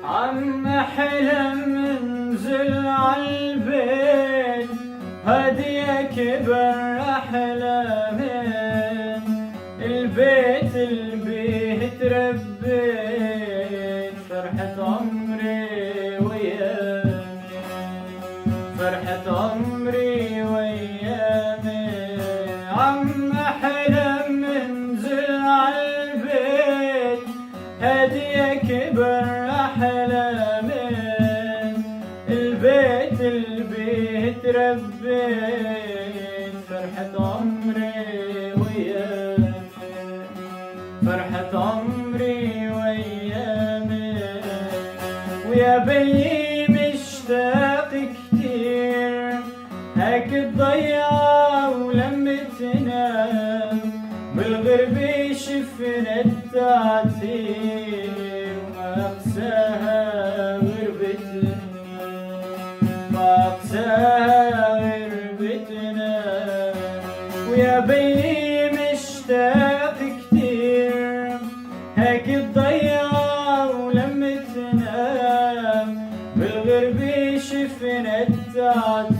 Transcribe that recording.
عم حلم انزل عالبيت هديك بالأحلامين، البيت ربيت فرحة عمري ويامي، فرحة عمري ويامي. عم حلم انزل عالبيت هديك بالأحلامين، البيت ربيت فرحة عمري ويامي، فرحة عمري ويامي. ويا بيي مشتاق كتير هيك تضيع ولما تنام، بالغربة شفنا التعتير وما أقساها غربتنا، ما أقساها غربتنا. ويا بيي مشتاق كتير هيك تضيع ولما تنام، بالغربة شفنا التعتير